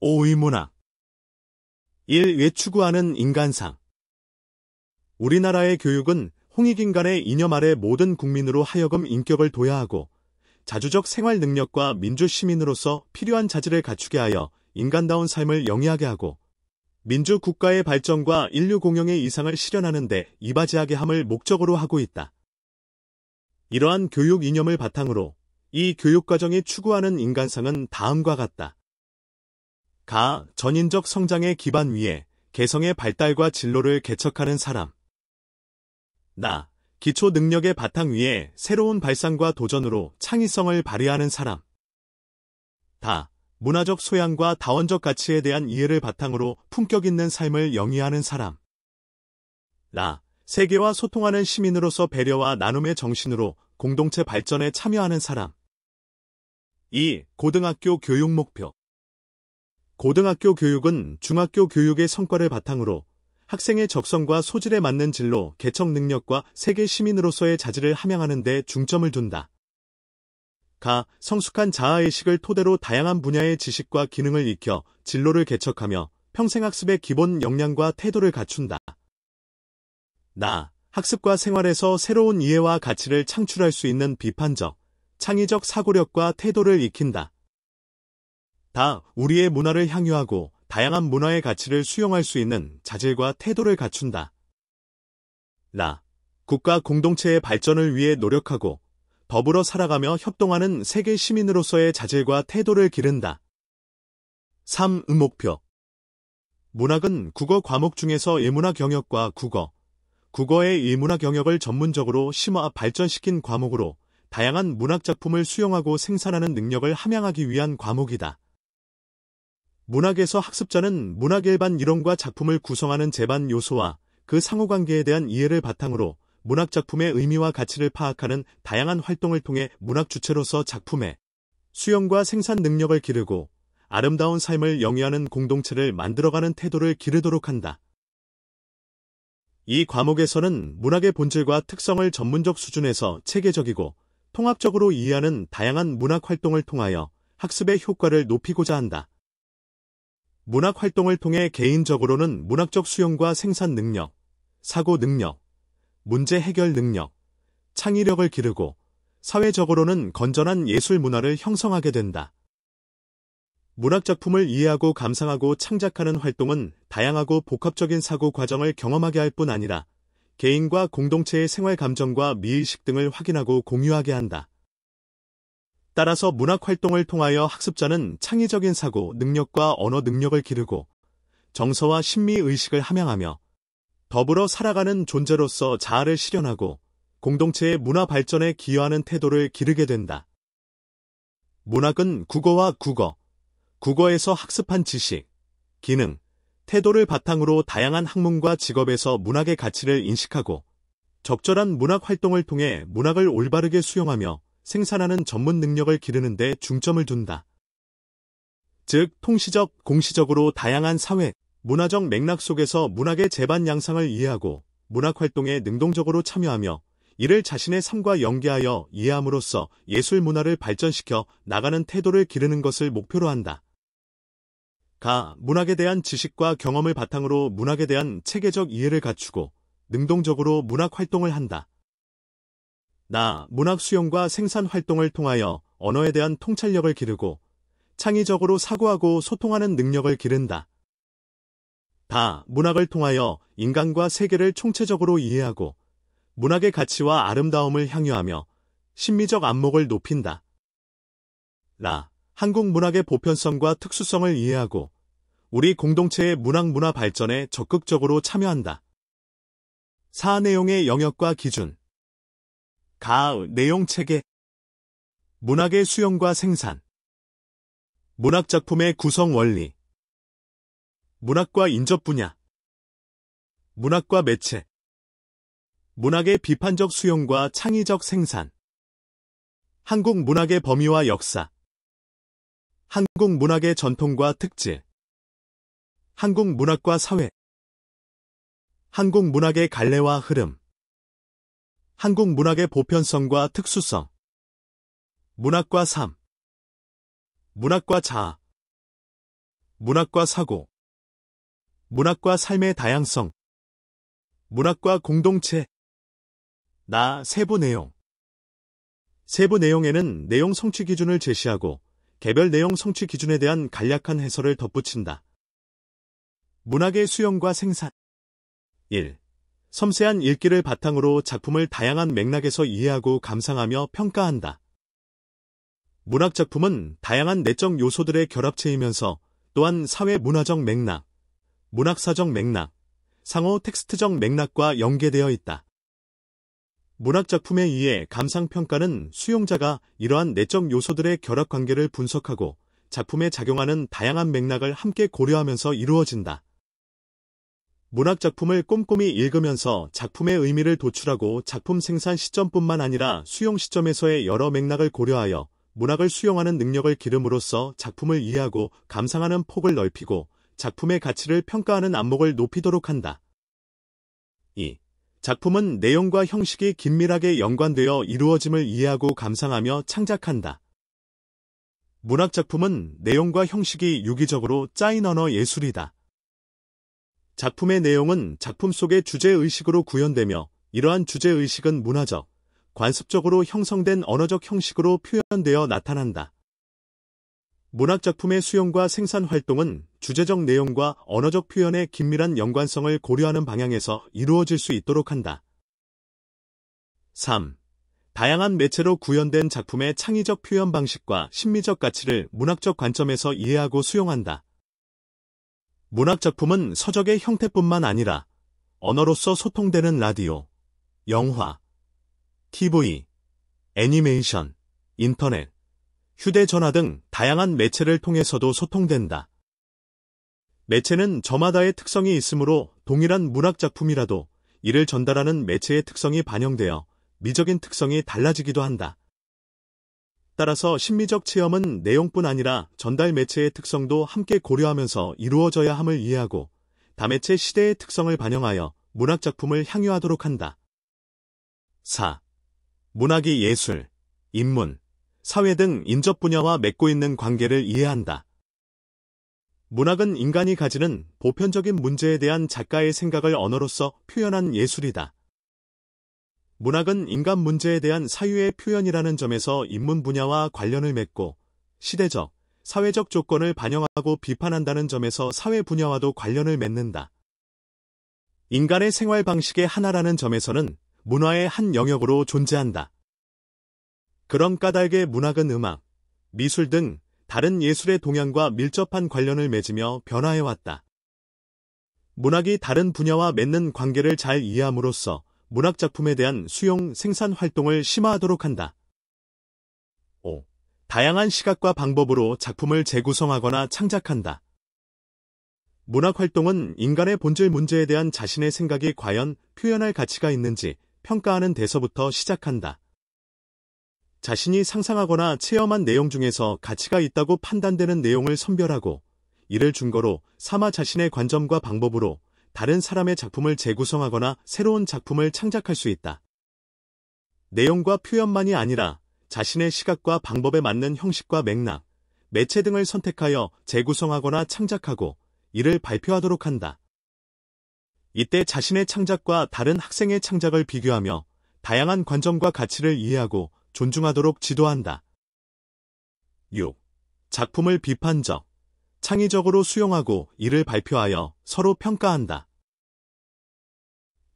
5의 문학 1. 왜 추구하는 인간상. 우리나라의 교육은 홍익인간의 이념 아래 모든 국민으로 하여금 인격을 둬야하고 자주적 생활 능력과 민주 시민으로서 필요한 자질을 갖추게 하여 인간다운 삶을 영위하게 하고 민주 국가의 발전과 인류 공영의 이상을 실현하는 데 이바지하게 함을 목적으로 하고 있다. 이러한 교육 이념을 바탕으로 이 교육과정이 추구하는 인간상은 다음과 같다. 가. 전인적 성장의 기반 위에 개성의 발달과 진로를 개척하는 사람. 나. 기초 능력의 바탕 위에 새로운 발상과 도전으로 창의성을 발휘하는 사람. 다. 문화적 소양과 다원적 가치에 대한 이해를 바탕으로 품격 있는 삶을 영위하는 사람. 라. 세계와 소통하는 시민으로서 배려와 나눔의 정신으로 공동체 발전에 참여하는 사람. 2. 고등학교 교육 목표. 고등학교 교육은 중학교 교육의 성과를 바탕으로 학생의 적성과 소질에 맞는 진로, 개척 능력과 세계 시민으로서의 자질을 함양하는 데 중점을 둔다. 가. 성숙한 자아의식을 토대로 다양한 분야의 지식과 기능을 익혀 진로를 개척하며 평생학습의 기본 역량과 태도를 갖춘다. 나. 학습과 생활에서 새로운 이해와 가치를 창출할 수 있는 비판적, 창의적 사고력과 태도를 익힌다. 다. 우리의 문화를 향유하고 다양한 문화의 가치를 수용할 수 있는 자질과 태도를 갖춘다. 라. 국가 공동체의 발전을 위해 노력하고 더불어 살아가며 협동하는 세계 시민으로서의 자질과 태도를 기른다. 3. 목표. 문학은 국어 과목 중에서 예문학 영역과 국어의 예문학 영역을 전문적으로 심화 발전시킨 과목으로 다양한 문학 작품을 수용하고 생산하는 능력을 함양하기 위한 과목이다. 문학에서 학습자는 문학 일반 이론과 작품을 구성하는 제반 요소와 그 상호관계에 대한 이해를 바탕으로 문학 작품의 의미와 가치를 파악하는 다양한 활동을 통해 문학 주체로서 작품의 수용과 생산 능력을 기르고 아름다운 삶을 영위하는 공동체를 만들어가는 태도를 기르도록 한다. 이 과목에서는 문학의 본질과 특성을 전문적 수준에서 체계적이고 통합적으로 이해하는 다양한 문학 활동을 통하여 학습의 효과를 높이고자 한다. 문학 활동을 통해 개인적으로는 문학적 수용과 생산 능력, 사고 능력, 문제 해결 능력, 창의력을 기르고 사회적으로는 건전한 예술 문화를 형성하게 된다. 문학 작품을 이해하고 감상하고 창작하는 활동은 다양하고 복합적인 사고 과정을 경험하게 할 뿐 아니라 개인과 공동체의 생활 감정과 미의식 등을 확인하고 공유하게 한다. 따라서 문학 활동을 통하여 학습자는 창의적인 사고 능력과 언어 능력을 기르고 정서와 심미의식을 함양하며 더불어 살아가는 존재로서 자아를 실현하고 공동체의 문화 발전에 기여하는 태도를 기르게 된다. 문학은 국어와 국어에서 학습한 지식, 기능, 태도를 바탕으로 다양한 학문과 직업에서 문학의 가치를 인식하고 적절한 문학 활동을 통해 문학을 올바르게 수용하며 생산하는 전문 능력을 기르는 데 중점을 둔다. 즉, 통시적, 공시적으로 다양한 사회, 문화적 맥락 속에서 문학의 제반 양상을 이해하고 문학 활동에 능동적으로 참여하며 이를 자신의 삶과 연계하여 이해함으로써 예술 문화를 발전시켜 나가는 태도를 기르는 것을 목표로 한다. 가. 문학에 대한 지식과 경험을 바탕으로 문학에 대한 체계적 이해를 갖추고 능동적으로 문학 활동을 한다. 나. 문학 수용과 생산 활동을 통하여 언어에 대한 통찰력을 기르고 창의적으로 사고하고 소통하는 능력을 기른다. 다. 문학을 통하여 인간과 세계를 총체적으로 이해하고 문학의 가치와 아름다움을 향유하며 심미적 안목을 높인다. 라. 한국 문학의 보편성과 특수성을 이해하고 우리 공동체의 문화 발전에 적극적으로 참여한다. 4. 내용의 영역과 기준. 가. 내용 체계. 문학의 수용과 생산. 문학 작품의 구성 원리. 문학과 인접 분야. 문학과 매체. 문학의 비판적 수용과 창의적 생산. 한국 문학의 범위와 역사. 한국 문학의 전통과 특질. 한국 문학과 사회. 한국 문학의 갈래와 흐름. 한국 문학의 보편성과 특수성. 문학과 삶. 문학과 자아. 문학과 사고, 문학과 삶의 다양성, 문학과 공동체. 세부 내용. 세부 내용에는 내용 성취 기준을 제시하고 개별 내용 성취 기준에 대한 간략한 해설을 덧붙인다. 문학의 수용과 생산. 1. 섬세한 읽기를 바탕으로 작품을 다양한 맥락에서 이해하고 감상하며 평가한다. 문학작품은 다양한 내적 요소들의 결합체이면서 또한 사회 문화적 맥락, 문학사적 맥락, 상호 텍스트적 맥락과 연계되어 있다. 문학작품에 의해 감상평가는 수용자가 이러한 내적 요소들의 결합관계를 분석하고 작품에 작용하는 다양한 맥락을 함께 고려하면서 이루어진다. 문학작품을 꼼꼼히 읽으면서 작품의 의미를 도출하고 작품 생산 시점뿐만 아니라 수용 시점에서의 여러 맥락을 고려하여 문학을 수용하는 능력을 기름으로써 작품을 이해하고 감상하는 폭을 넓히고 작품의 가치를 평가하는 안목을 높이도록 한다. 2. 작품은 내용과 형식이 긴밀하게 연관되어 이루어짐을 이해하고 감상하며 창작한다. 문학작품은 내용과 형식이 유기적으로 짜인 언어 예술이다. 작품의 내용은 작품 속의 주제의식으로 구현되며 이러한 주제의식은 문화적, 관습적으로 형성된 언어적 형식으로 표현되어 나타난다. 문학작품의 수용과 생산 활동은 주제적 내용과 언어적 표현의 긴밀한 연관성을 고려하는 방향에서 이루어질 수 있도록 한다. 3. 다양한 매체로 구현된 작품의 창의적 표현 방식과 심미적 가치를 문학적 관점에서 이해하고 수용한다. 문학작품은 서적의 형태뿐만 아니라 언어로서 소통되는 라디오, 영화, TV, 애니메이션, 인터넷, 휴대전화 등 다양한 매체를 통해서도 소통된다. 매체는 저마다의 특성이 있으므로 동일한 문학작품이라도 이를 전달하는 매체의 특성이 반영되어 미적인 특성이 달라지기도 한다. 따라서 심미적 체험은 내용뿐 아니라 전달 매체의 특성도 함께 고려하면서 이루어져야 함을 이해하고 다매체 시대의 특성을 반영하여 문학작품을 향유하도록 한다. 4. 문학이 예술, 인문, 사회 등 인접 분야와 맺고 있는 관계를 이해한다. 문학은 인간이 가지는 보편적인 문제에 대한 작가의 생각을 언어로서 표현한 예술이다. 문학은 인간 문제에 대한 사유의 표현이라는 점에서 인문 분야와 관련을 맺고 시대적, 사회적 조건을 반영하고 비판한다는 점에서 사회 분야와도 관련을 맺는다. 인간의 생활 방식의 하나라는 점에서는 문화의 한 영역으로 존재한다. 그런 까닭에 문학은 음악, 미술 등 다른 예술의 동향과 밀접한 관련을 맺으며 변화해왔다. 문학이 다른 분야와 맺는 관계를 잘 이해함으로써 문학작품에 대한 수용, 생산 활동을 심화하도록 한다. 5. 다양한 시각과 방법으로 작품을 재구성하거나 창작한다. 문학활동은 인간의 본질 문제에 대한 자신의 생각이 과연 표현할 가치가 있는지 평가하는 데서부터 시작한다. 자신이 상상하거나 체험한 내용 중에서 가치가 있다고 판단되는 내용을 선별하고 이를 준거로 삼아 자신의 관점과 방법으로 다른 사람의 작품을 재구성하거나 새로운 작품을 창작할 수 있다. 내용과 표현만이 아니라 자신의 시각과 방법에 맞는 형식과 맥락, 매체 등을 선택하여 재구성하거나 창작하고 이를 발표하도록 한다. 이때 자신의 창작과 다른 학생의 창작을 비교하며 다양한 관점과 가치를 이해하고 존중하도록 지도한다. 6. 작품을 비판적, 창의적으로 수용하고 이를 발표하여 서로 평가한다.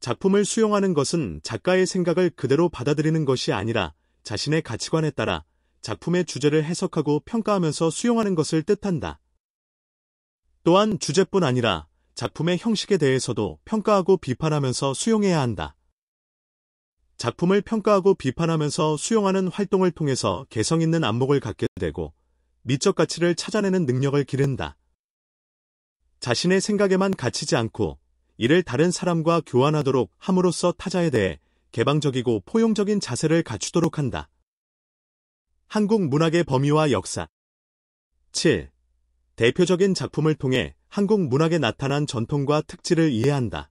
작품을 수용하는 것은 작가의 생각을 그대로 받아들이는 것이 아니라 자신의 가치관에 따라 작품의 주제를 해석하고 평가하면서 수용하는 것을 뜻한다. 또한 주제뿐 아니라 작품의 형식에 대해서도 평가하고 비판하면서 수용해야 한다. 작품을 평가하고 비판하면서 수용하는 활동을 통해서 개성 있는 안목을 갖게 되고 미적 가치를 찾아내는 능력을 기른다. 자신의 생각에만 갇히지 않고 이를 다른 사람과 교환하도록 함으로써 타자에 대해 개방적이고 포용적인 자세를 갖추도록 한다. 한국 문학의 범위와 역사. 7. 대표적인 작품을 통해 한국 문학에 나타난 전통과 특질을 이해한다.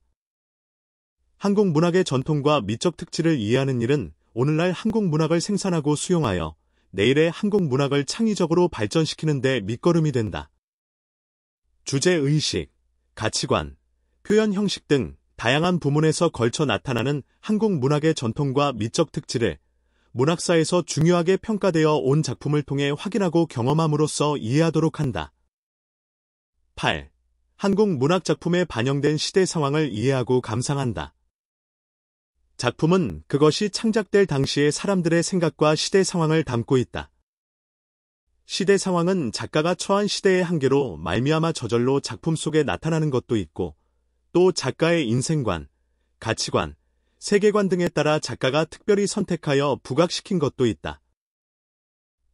한국 문학의 전통과 미적 특질을 이해하는 일은 오늘날 한국 문학을 생산하고 수용하여 내일의 한국 문학을 창의적으로 발전시키는 데 밑거름이 된다. 주제의식, 가치관, 표현 형식 등 다양한 부문에서 걸쳐 나타나는 한국 문학의 전통과 미적 특질을 문학사에서 중요하게 평가되어 온 작품을 통해 확인하고 경험함으로써 이해하도록 한다. 8. 한국 문학 작품에 반영된 시대 상황을 이해하고 감상한다. 작품은 그것이 창작될 당시의 사람들의 생각과 시대 상황을 담고 있다. 시대 상황은 작가가 처한 시대의 한계로 말미암아 저절로 작품 속에 나타나는 것도 있고, 또 작가의 인생관, 가치관, 세계관 등에 따라 작가가 특별히 선택하여 부각시킨 것도 있다.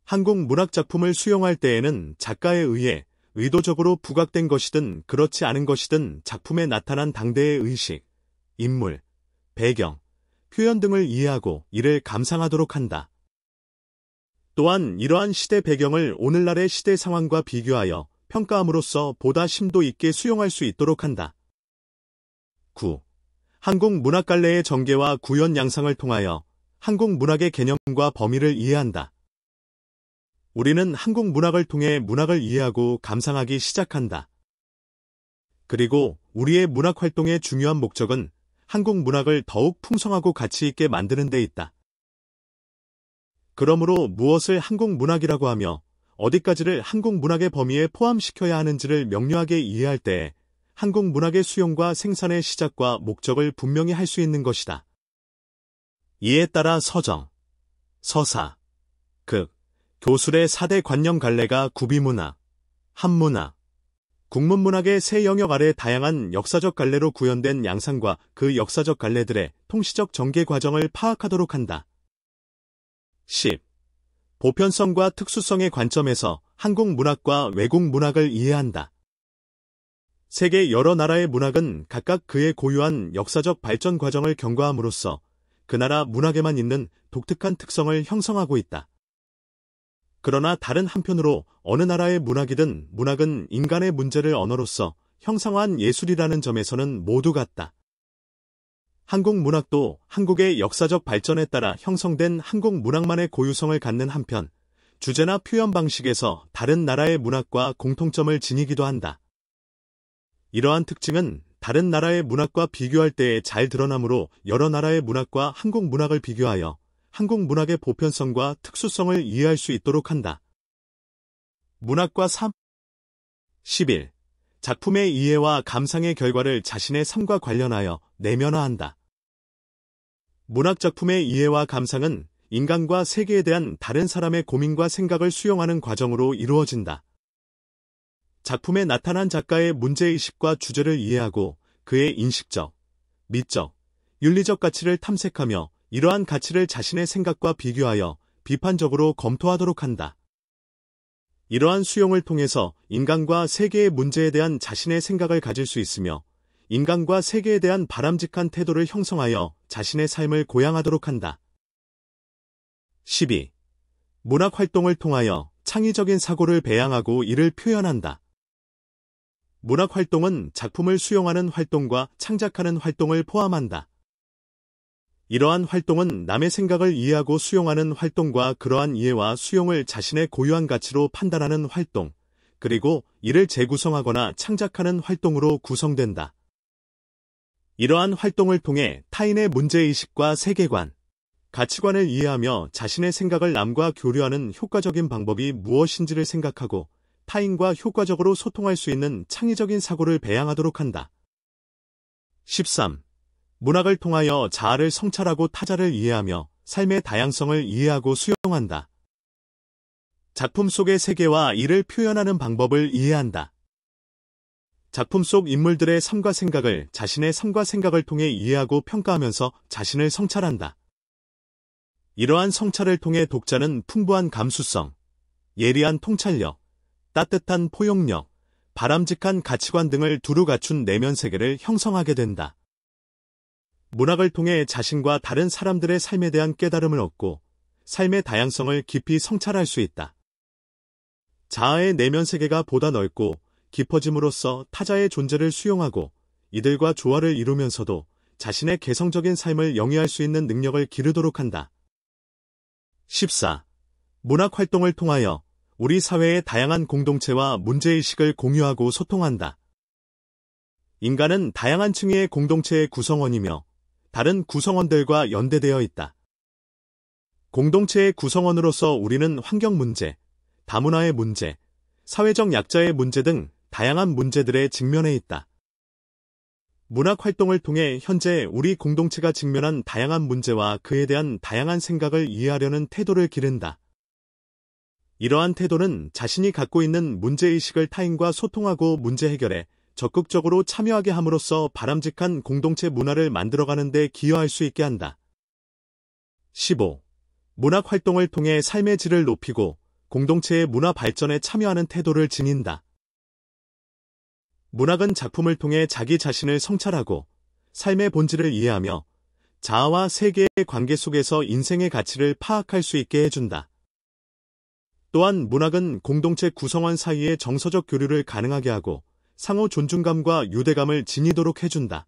한국 문학 작품을 수용할 때에는 작가에 의해 의도적으로 부각된 것이든 그렇지 않은 것이든 작품에 나타난 당대의 의식, 인물, 배경, 표현 등을 이해하고 이를 감상하도록 한다. 또한 이러한 시대 배경을 오늘날의 시대 상황과 비교하여 평가함으로써 보다 심도 있게 수용할 수 있도록 한다. 9. 한국 문학 갈래의 전개와 구현 양상을 통하여 한국 문학의 개념과 범위를 이해한다. 우리는 한국 문학을 통해 문학을 이해하고 감상하기 시작한다. 그리고 우리의 문학 활동의 중요한 목적은 한국 문학을 더욱 풍성하고 가치 있게 만드는 데 있다. 그러므로 무엇을 한국 문학이라고 하며 어디까지를 한국 문학의 범위에 포함시켜야 하는지를 명료하게 이해할 때 한국 문학의 수용과 생산의 시작과 목적을 분명히 할 수 있는 것이다. 이에 따라 서정, 서사, 극, 교술의 4대 관념 갈래가 구비문학, 한문학, 국문문학의 세 영역 아래 다양한 역사적 갈래로 구현된 양상과 그 역사적 갈래들의 통시적 전개 과정을 파악하도록 한다. 10. 보편성과 특수성의 관점에서 한국 문학과 외국 문학을 이해한다. 세계 여러 나라의 문학은 각각 그의 고유한 역사적 발전 과정을 경과함으로써 그 나라 문학에만 있는 독특한 특성을 형성하고 있다. 그러나 다른 한편으로 어느 나라의 문학이든 문학은 인간의 문제를 언어로서 형상화한 예술이라는 점에서는 모두 같다. 한국 문학도 한국의 역사적 발전에 따라 형성된 한국 문학만의 고유성을 갖는 한편, 주제나 표현 방식에서 다른 나라의 문학과 공통점을 지니기도 한다. 이러한 특징은 다른 나라의 문학과 비교할 때에 잘 드러나므로 여러 나라의 문학과 한국 문학을 비교하여 한국 문학의 보편성과 특수성을 이해할 수 있도록 한다. 문학과 삶 11. 작품의 이해와 감상의 결과를 자신의 삶과 관련하여 내면화한다. 문학 작품의 이해와 감상은 인간과 세계에 대한 다른 사람의 고민과 생각을 수용하는 과정으로 이루어진다. 작품에 나타난 작가의 문제의식과 주제를 이해하고 그의 인식적, 미적, 윤리적 가치를 탐색하며 이러한 가치를 자신의 생각과 비교하여 비판적으로 검토하도록 한다. 이러한 수용을 통해서 인간과 세계의 문제에 대한 자신의 생각을 가질 수 있으며 인간과 세계에 대한 바람직한 태도를 형성하여 자신의 삶을 고양하도록 한다. 12. 문학 활동을 통하여 창의적인 사고를 배양하고 이를 표현한다. 문학 활동은 작품을 수용하는 활동과 창작하는 활동을 포함한다. 이러한 활동은 남의 생각을 이해하고 수용하는 활동과 그러한 이해와 수용을 자신의 고유한 가치로 판단하는 활동, 그리고 이를 재구성하거나 창작하는 활동으로 구성된다. 이러한 활동을 통해 타인의 문제의식과 세계관, 가치관을 이해하며 자신의 생각을 남과 교류하는 효과적인 방법이 무엇인지를 생각하고 타인과 효과적으로 소통할 수 있는 창의적인 사고를 배양하도록 한다. 13. 문학을 통하여 자아를 성찰하고 타자를 이해하며 삶의 다양성을 이해하고 수용한다. 작품 속의 세계와 이를 표현하는 방법을 이해한다. 작품 속 인물들의 삶과 생각을 자신의 삶과 생각을 통해 이해하고 평가하면서 자신을 성찰한다. 이러한 성찰을 통해 독자는 풍부한 감수성, 예리한 통찰력, 따뜻한 포용력, 바람직한 가치관 등을 두루 갖춘 내면 세계를 형성하게 된다. 문학을 통해 자신과 다른 사람들의 삶에 대한 깨달음을 얻고 삶의 다양성을 깊이 성찰할 수 있다. 자아의 내면 세계가 보다 넓고 깊어짐으로써 타자의 존재를 수용하고 이들과 조화를 이루면서도 자신의 개성적인 삶을 영위할 수 있는 능력을 기르도록 한다. 14. 문학 활동을 통하여 우리 사회의 다양한 공동체와 문제의식을 공유하고 소통한다. 인간은 다양한 층위의 공동체의 구성원이며 다른 구성원들과 연대되어 있다. 공동체의 구성원으로서 우리는 환경 문제, 다문화의 문제, 사회적 약자의 문제 등 다양한 문제들에 직면해 있다. 문학 활동을 통해 현재 우리 공동체가 직면한 다양한 문제와 그에 대한 다양한 생각을 이해하려는 태도를 기른다. 이러한 태도는 자신이 갖고 있는 문제의식을 타인과 소통하고 문제 해결에 적극적으로 참여하게 함으로써 바람직한 공동체 문화를 만들어가는 데 기여할 수 있게 한다. 15. 문학 활동을 통해 삶의 질을 높이고 공동체의 문화 발전에 참여하는 태도를 지닌다. 문학은 작품을 통해 자기 자신을 성찰하고 삶의 본질을 이해하며 자아와 세계의 관계 속에서 인생의 가치를 파악할 수 있게 해준다. 또한 문학은 공동체 구성원 사이의 정서적 교류를 가능하게 하고 상호 존중감과 유대감을 지니도록 해준다.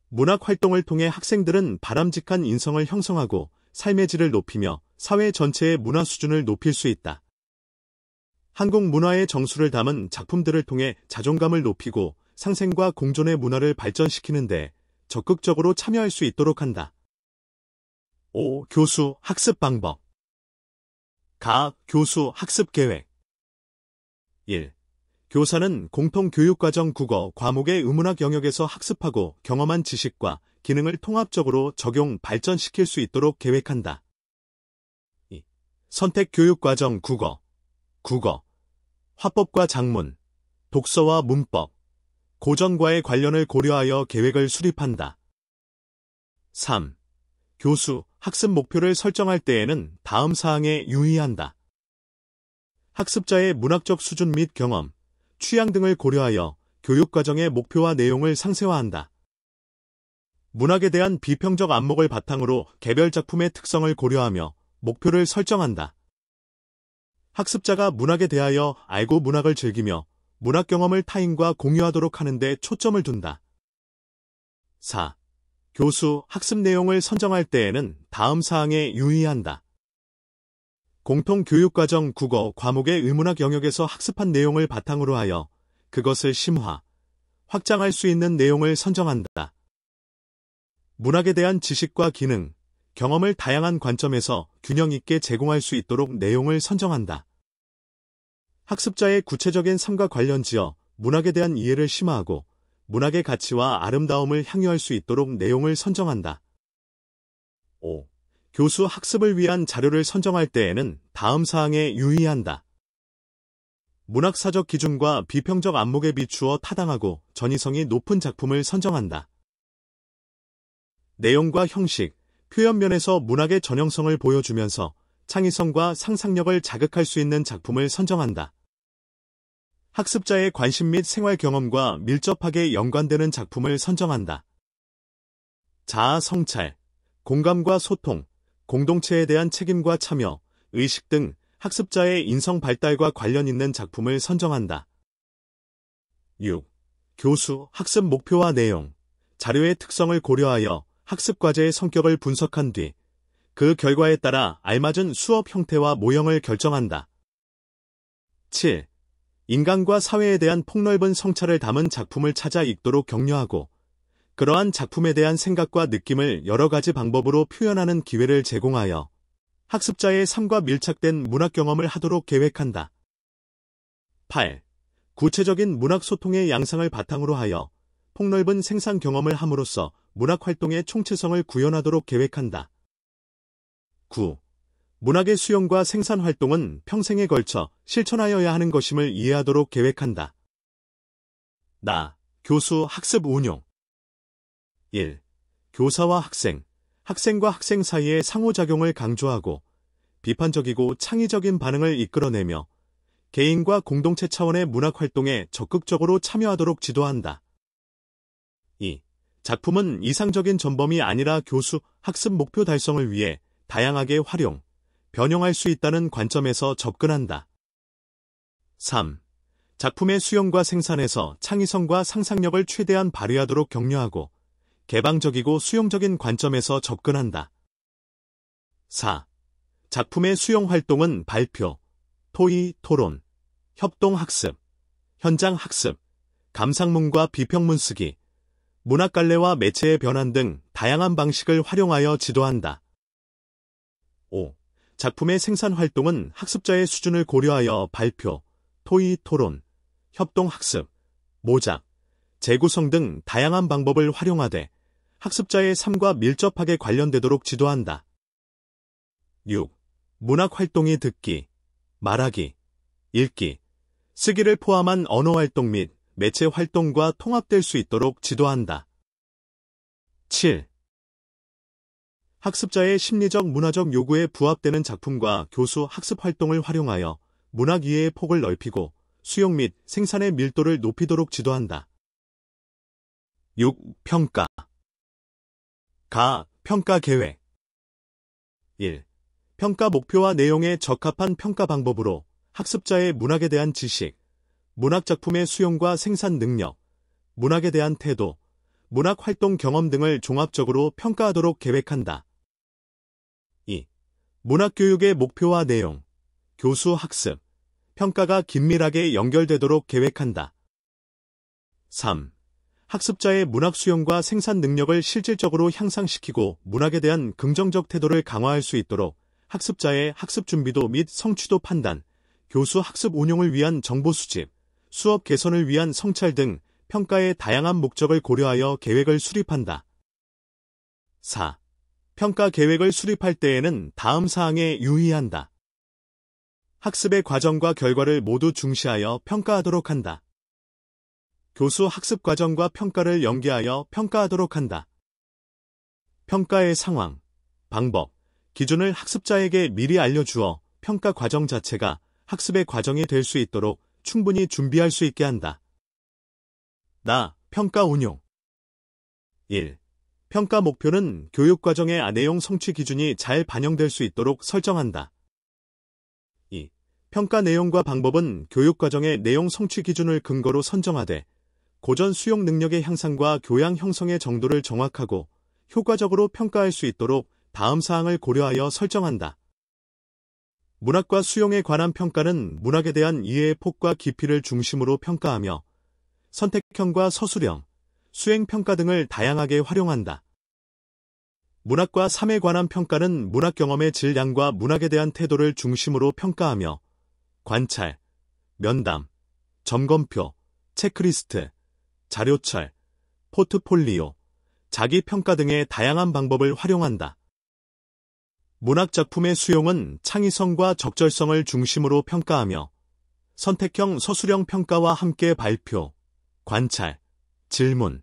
문학 활동을 통해 학생들은 바람직한 인성을 형성하고 삶의 질을 높이며 사회 전체의 문화 수준을 높일 수 있다. 한국 문화의 정수를 담은 작품들을 통해 자존감을 높이고 상생과 공존의 문화를 발전시키는 데 적극적으로 참여할 수 있도록 한다. 5. 교수 학습 방법. 교수 학습 계획. 1. 교사는 공통교육과정 국어 과목의 의문학 영역에서 학습하고 경험한 지식과 기능을 통합적으로 적용, 발전시킬 수 있도록 계획한다. 2. 선택교육과정 국어, 화법과 작문, 독서와 문법, 고전과의 관련을 고려하여 계획을 수립한다. 3. 교수, 학습 목표를 설정할 때에는 다음 사항에 유의한다. 학습자의 문학적 수준 및 경험, 취향 등을 고려하여 교육과정의 목표와 내용을 상세화한다. 문학에 대한 비평적 안목을 바탕으로 개별 작품의 특성을 고려하며 목표를 설정한다. 학습자가 문학에 대하여 알고 문학을 즐기며 문학 경험을 타인과 공유하도록 하는 데 초점을 둔다. 4. 교수, 학습 내용을 선정할 때에는 다음 사항에 유의한다. 공통교육과정 국어 과목의 의문학 영역에서 학습한 내용을 바탕으로 하여 그것을 심화, 확장할 수 있는 내용을 선정한다. 문학에 대한 지식과 기능, 경험을 다양한 관점에서 균형 있게 제공할 수 있도록 내용을 선정한다. 학습자의 구체적인 삶과 관련지어 문학에 대한 이해를 심화하고 문학의 가치와 아름다움을 향유할 수 있도록 내용을 선정한다. 5. 교수 학습을 위한 자료를 선정할 때에는 다음 사항에 유의한다. 문학사적 기준과 비평적 안목에 비추어 타당하고 전이성이 높은 작품을 선정한다. 내용과 형식, 표현 면에서 문학의 전형성을 보여주면서 창의성과 상상력을 자극할 수 있는 작품을 선정한다. 학습자의 관심 및 생활 경험과 밀접하게 연관되는 작품을 선정한다. 자아 성찰, 공감과 소통, 공동체에 대한 책임과 참여, 의식 등 학습자의 인성 발달과 관련 있는 작품을 선정한다. 6. 교수, 학습 목표와 내용, 자료의 특성을 고려하여 학습 과제의 성격을 분석한 뒤 그 결과에 따라 알맞은 수업 형태와 모형을 결정한다. 7. 인간과 사회에 대한 폭넓은 성찰을 담은 작품을 찾아 읽도록 격려하고 그러한 작품에 대한 생각과 느낌을 여러 가지 방법으로 표현하는 기회를 제공하여 학습자의 삶과 밀착된 문학 경험을 하도록 계획한다. 8. 구체적인 문학 소통의 양상을 바탕으로 하여 폭넓은 생산 경험을 함으로써 문학 활동의 총체성을 구현하도록 계획한다. 9. 문학의 수용과 생산 활동은 평생에 걸쳐 실천하여야 하는 것임을 이해하도록 계획한다. 교수 학습 운용. 1. 교사와 학생, 학생과 학생 사이의 상호작용을 강조하고 비판적이고 창의적인 반응을 이끌어내며 개인과 공동체 차원의 문학 활동에 적극적으로 참여하도록 지도한다. 2. 작품은 이상적인 전범이 아니라 교수, 학습 목표 달성을 위해 다양하게 활용, 변형할 수 있다는 관점에서 접근한다. 3. 작품의 수용과 생산에서 창의성과 상상력을 최대한 발휘하도록 격려하고 개방적이고 수용적인 관점에서 접근한다. 4. 작품의 수용 활동은 발표, 토의, 토론, 협동학습, 현장학습, 감상문과 비평문 쓰기, 문학갈래와 매체의 변환 등 다양한 방식을 활용하여 지도한다. 5. 작품의 생산 활동은 학습자의 수준을 고려하여 발표, 토의, 토론, 협동학습, 모작, 재구성 등 다양한 방법을 활용하되 학습자의 삶과 밀접하게 관련되도록 지도한다. 6. 문학활동이 듣기, 말하기, 읽기, 쓰기를 포함한 언어활동 및 매체 활동과 통합될 수 있도록 지도한다. 7. 학습자의 심리적 문화적 요구에 부합되는 작품과 교수 학습 활동을 활용하여 문학 이해의 폭을 넓히고 수용 및 생산의 밀도를 높이도록 지도한다. 6. 평가. 평가 계획. 1. 평가 목표와 내용에 적합한 평가 방법으로 학습자의 문학에 대한 지식, 문학 작품의 수용과 생산 능력, 문학에 대한 태도, 문학 활동 경험 등을 종합적으로 평가하도록 계획한다. 2. 문학 교육의 목표와 내용, 교수 학습, 평가가 긴밀하게 연결되도록 계획한다. 3. 학습자의 문학 수용과 생산 능력을 실질적으로 향상시키고 문학에 대한 긍정적 태도를 강화할 수 있도록 학습자의 학습 준비도 및 성취도 판단, 교수 학습 운용을 위한 정보 수집, 수업 개선을 위한 성찰 등 평가의 다양한 목적을 고려하여 계획을 수립한다. 4. 평가 계획을 수립할 때에는 다음 사항에 유의한다. 학습의 과정과 결과를 모두 중시하여 평가하도록 한다. 교수 학습 과정과 평가를 연계하여 평가하도록 한다. 평가의 상황, 방법, 기준을 학습자에게 미리 알려주어 평가 과정 자체가 학습의 과정이 될 수 있도록 충분히 준비할 수 있게 한다. 평가 운용. 1. 평가 목표는 교육과정의 내용 성취 기준이 잘 반영될 수 있도록 설정한다. 2. 평가 내용과 방법은 교육과정의 내용 성취 기준을 근거로 선정하되 고전 수용 능력의 향상과 교양 형성의 정도를 정확하고 효과적으로 평가할 수 있도록 다음 사항을 고려하여 설정한다. 문학과 수용에 관한 평가는 문학에 대한 이해의 폭과 깊이를 중심으로 평가하며 선택형과 서술형, 수행평가 등을 다양하게 활용한다. 문학과 삶에 관한 평가는 문학 경험의 질량과 문학에 대한 태도를 중심으로 평가하며 관찰, 면담, 점검표, 체크리스트, 자료철, 포트폴리오, 자기평가 등의 다양한 방법을 활용한다. 문학 작품의 수용은 창의성과 적절성을 중심으로 평가하며 선택형 서술형 평가와 함께 발표, 관찰, 질문,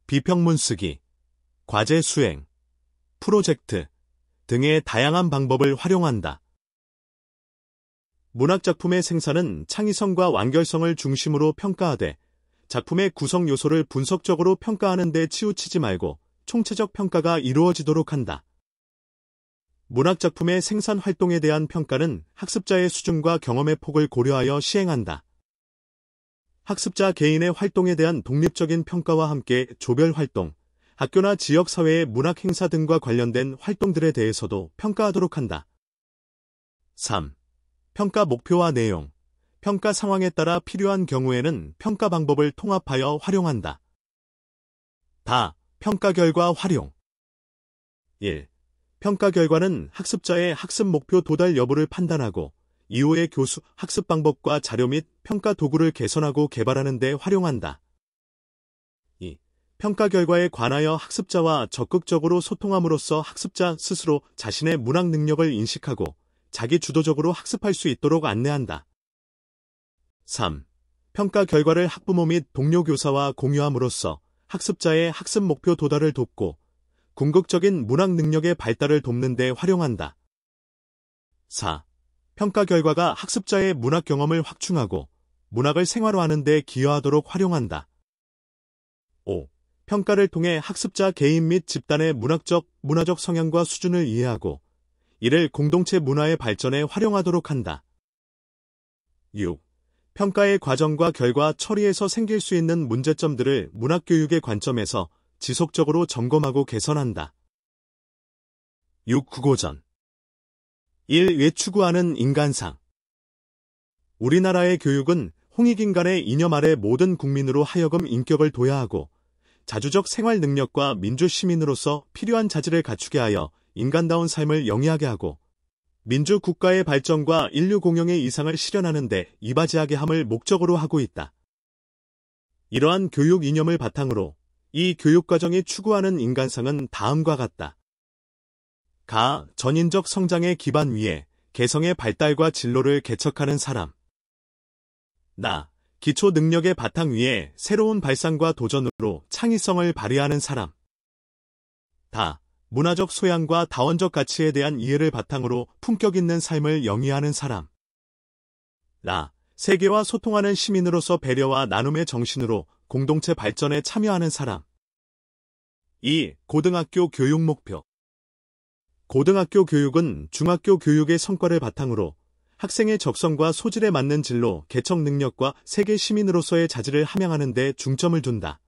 비평문 쓰기, 과제 수행, 프로젝트 등의 다양한 방법을 활용한다. 문학 작품의 생산은 창의성과 완결성을 중심으로 평가하되 작품의 구성 요소를 분석적으로 평가하는 데 치우치지 말고 총체적 평가가 이루어지도록 한다. 문학 작품의 생산 활동에 대한 평가는 학습자의 수준과 경험의 폭을 고려하여 시행한다. 학습자 개인의 활동에 대한 독립적인 평가와 함께 조별 활동, 학교나 지역사회의 문학 행사 등과 관련된 활동들에 대해서도 평가하도록 한다. 3. 평가 목표와 내용, 평가 상황에 따라 필요한 경우에는 평가 방법을 통합하여 활용한다. 평가 결과 활용. 1. 평가 결과는 학습자의 학습 목표 도달 여부를 판단하고 이후의 교수 학습 방법과 자료 및 평가 도구를 개선하고 개발하는 데 활용한다. 2. 평가 결과에 관하여 학습자와 적극적으로 소통함으로써 학습자 스스로 자신의 문학 능력을 인식하고 자기 주도적으로 학습할 수 있도록 안내한다. 3. 평가 결과를 학부모 및 동료 교사와 공유함으로써 학습자의 학습 목표 도달을 돕고 궁극적인 문학 능력의 발달을 돕는 데 활용한다. 4. 평가 결과가 학습자의 문학 경험을 확충하고 문학을 생활화하는 데 기여하도록 활용한다. 5. 평가를 통해 학습자 개인 및 집단의 문화적 성향과 수준을 이해하고 이를 공동체 문화의 발전에 활용하도록 한다. 6. 평가의 과정과 결과 처리에서 생길 수 있는 문제점들을 문학교육의 관점에서 지속적으로 점검하고 개선한다. 6. 국어전 1. 왜 추구하는 인간상 우리나라의 교육은 홍익인간의 이념 아래 모든 국민으로 하여금 인격을 둬야 하고 자주적 생활 능력과 민주 시민으로서 필요한 자질을 갖추게 하여 인간다운 삶을 영위하게 하고 민주 국가의 발전과 인류 공영의 이상을 실현하는 데 이바지하게 함을 목적으로 하고 있다. 이러한 교육 이념을 바탕으로 이 교육과정이 추구하는 인간상은 다음과 같다. 가, 전인적 성장의 기반 위에 개성의 발달과 진로를 개척하는 사람. 나, 기초 능력의 바탕 위에 새로운 발상과 도전으로 창의성을 발휘하는 사람. 다, 문화적 소양과 다원적 가치에 대한 이해를 바탕으로 품격 있는 삶을 영위하는 사람. 라, 세계와 소통하는 시민으로서 배려와 나눔의 정신으로 공동체 발전에 참여하는 사람. 2. 고등학교 교육 목표. 고등학교 교육은 중학교 교육의 성과를 바탕으로 학생의 적성과 소질에 맞는 진로, 개척 능력과 세계 시민으로서의 자질을 함양하는 데 중점을 둔다.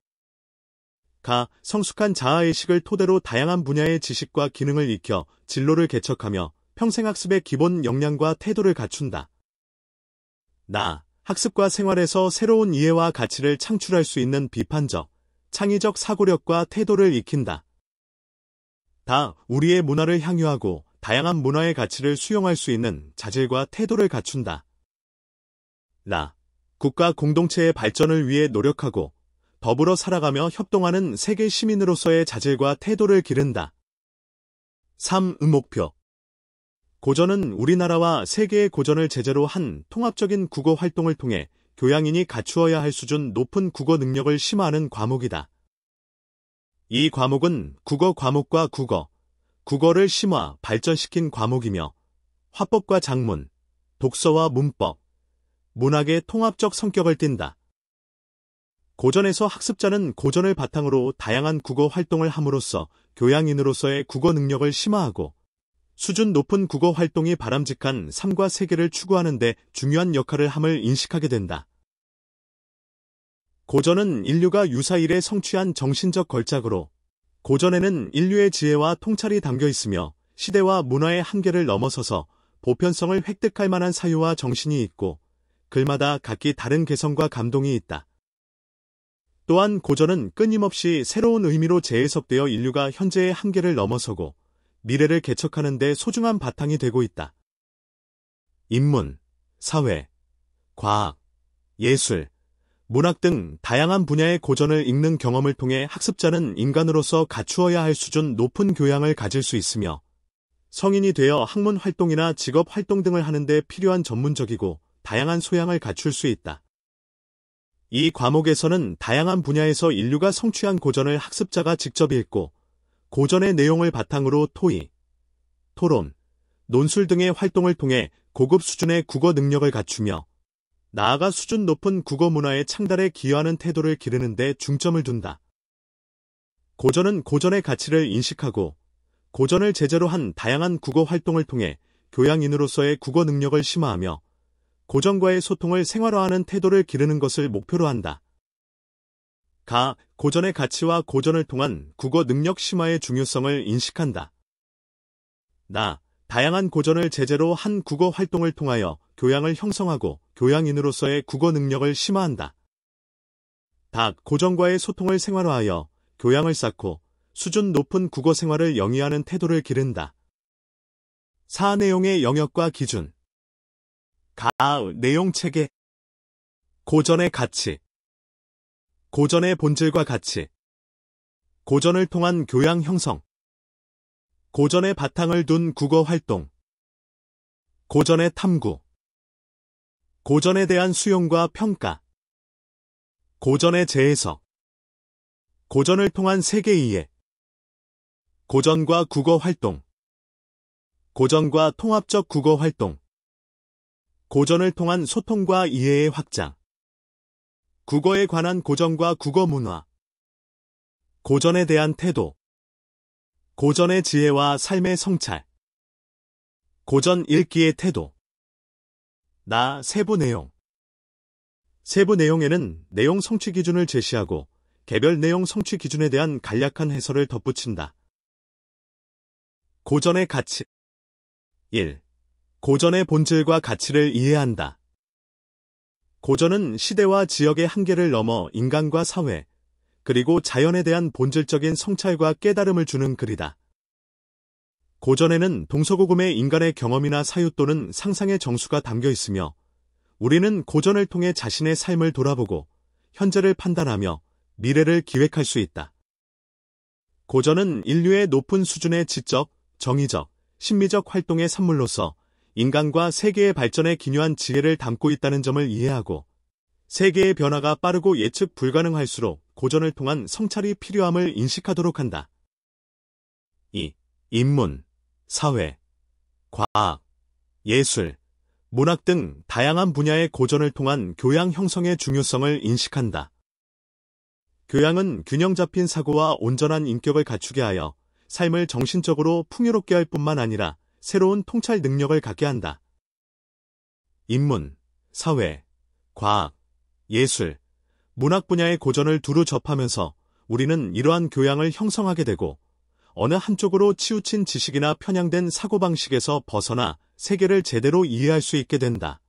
가, 성숙한 자아의식을 토대로 다양한 분야의 지식과 기능을 익혀 진로를 개척하며 평생학습의 기본 역량과 태도를 갖춘다. 나, 학습과 생활에서 새로운 이해와 가치를 창출할 수 있는 비판적, 창의적 사고력과 태도를 익힌다. 다, 우리의 문화를 향유하고 다양한 문화의 가치를 수용할 수 있는 자질과 태도를 갖춘다. 라, 국가 공동체의 발전을 위해 노력하고 더불어 살아가며 협동하는 세계 시민으로서의 자질과 태도를 기른다. 3. 목표. 고전은 우리나라와 세계의 고전을 제재로 한 통합적인 국어 활동을 통해 교양인이 갖추어야 할 수준 높은 국어 능력을 심화하는 과목이다. 이 과목은 국어 과목과 국어를 심화, 발전시킨 과목이며 화법과 작문, 독서와 문법, 문학의 통합적 성격을 띈다. 고전에서 학습자는 고전을 바탕으로 다양한 국어 활동을 함으로써 교양인으로서의 국어 능력을 심화하고 수준 높은 국어 활동이 바람직한 삶과 세계를 추구하는 데 중요한 역할을 함을 인식하게 된다. 고전은 인류가 유사일에 성취한 정신적 걸작으로 고전에는 인류의 지혜와 통찰이 담겨 있으며 시대와 문화의 한계를 넘어서서 보편성을 획득할 만한 사유와 정신이 있고 글마다 각기 다른 개성과 감동이 있다. 또한 고전은 끊임없이 새로운 의미로 재해석되어 인류가 현재의 한계를 넘어서고 미래를 개척하는 데 소중한 바탕이 되고 있다. 인문, 사회, 과학, 예술, 문학 등 다양한 분야의 고전을 읽는 경험을 통해 학습자는 인간으로서 갖추어야 할 수준 높은 교양을 가질 수 있으며 성인이 되어 학문 활동이나 직업 활동 등을 하는 데 필요한 전문적이고 다양한 소양을 갖출 수 있다. 이 과목에서는 다양한 분야에서 인류가 성취한 고전을 학습자가 직접 읽고 고전의 내용을 바탕으로 토의, 토론, 논술 등의 활동을 통해 고급 수준의 국어 능력을 갖추며 나아가 수준 높은 국어 문화의 창달에 기여하는 태도를 기르는 데 중점을 둔다. 고전은 고전의 가치를 인식하고 고전을 제재로 한 다양한 국어 활동을 통해 교양인으로서의 국어 능력을 심화하며 고전과의 소통을 생활화하는 태도를 기르는 것을 목표로 한다. 가, 고전의 가치와 고전을 통한 국어 능력 심화의 중요성을 인식한다. 나, 다양한 고전을 제재로 한 국어 활동을 통하여 교양을 형성하고 교양인으로서의 국어 능력을 심화한다. 닭, 고전과의 소통을 생활화하여 교양을 쌓고 수준 높은 국어 생활을 영위하는 태도를 기른다. 4. 내용의 영역과 기준. 가, 내용 체계. 고전의 가치. 고전의 본질과 가치. 고전을 통한 교양 형성. 고전의 바탕을 둔 국어 활동. 고전의 탐구. 고전에 대한 수용과 평가. 고전의 재해석. 고전을 통한 세계 이해. 고전과 국어 활동. 고전과 통합적 국어 활동. 고전을 통한 소통과 이해의 확장. 국어에 관한 고전과 국어 문화. 고전에 대한 태도. 고전의 지혜와 삶의 성찰. 고전 읽기의 태도. 나, 세부 내용. 세부 내용에는 내용 성취 기준을 제시하고 개별 내용 성취 기준에 대한 간략한 해설을 덧붙인다. 고전의 가치. 1. 고전의 본질과 가치를 이해한다. 고전은 시대와 지역의 한계를 넘어 인간과 사회, 그리고 자연에 대한 본질적인 성찰과 깨달음을 주는 글이다. 고전에는 동서고금의 인간의 경험이나 사유 또는 상상의 정수가 담겨 있으며, 우리는 고전을 통해 자신의 삶을 돌아보고 현재를 판단하며 미래를 기획할 수 있다. 고전은 인류의 높은 수준의 지적, 정의적, 심미적 활동의 산물로서 인간과 세계의 발전에 기묘한 지혜를 담고 있다는 점을 이해하고, 세계의 변화가 빠르고 예측 불가능할수록 고전을 통한 성찰이 필요함을 인식하도록 한다. 2. 인문, 사회, 과학, 예술, 문학 등 다양한 분야의 고전을 통한 교양 형성의 중요성을 인식한다. 교양은 균형 잡힌 사고와 온전한 인격을 갖추게 하여 삶을 정신적으로 풍요롭게 할 뿐만 아니라 새로운 통찰 능력을 갖게 한다. 인문, 사회, 과학, 예술, 문학 분야의 고전을 두루 접하면서 우리는 이러한 교양을 형성하게 되고, 어느 한쪽으로 치우친 지식이나 편향된 사고방식에서 벗어나 세계를 제대로 이해할 수 있게 된다.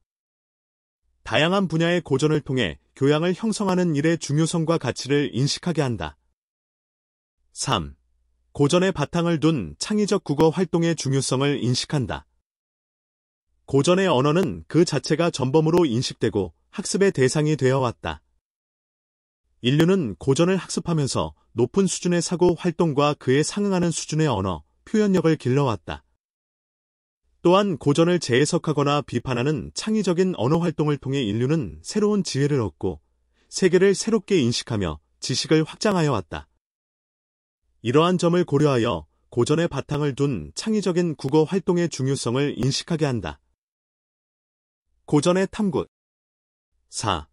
다양한 분야의 고전을 통해 교양을 형성하는 일의 중요성과 가치를 인식하게 한다. 3. 고전의 바탕을 둔 창의적 국어 활동의 중요성을 인식한다. 고전의 언어는 그 자체가 전범으로 인식되고 학습의 대상이 되어 왔다. 인류는 고전을 학습하면서 높은 수준의 사고 활동과 그에 상응하는 수준의 언어, 표현력을 길러왔다. 또한 고전을 재해석하거나 비판하는 창의적인 언어 활동을 통해 인류는 새로운 지혜를 얻고 세계를 새롭게 인식하며 지식을 확장하여 왔다. 이러한 점을 고려하여 고전의 바탕을 둔 창의적인 국어 활동의 중요성을 인식하게 한다. 고전의 탐구. 4.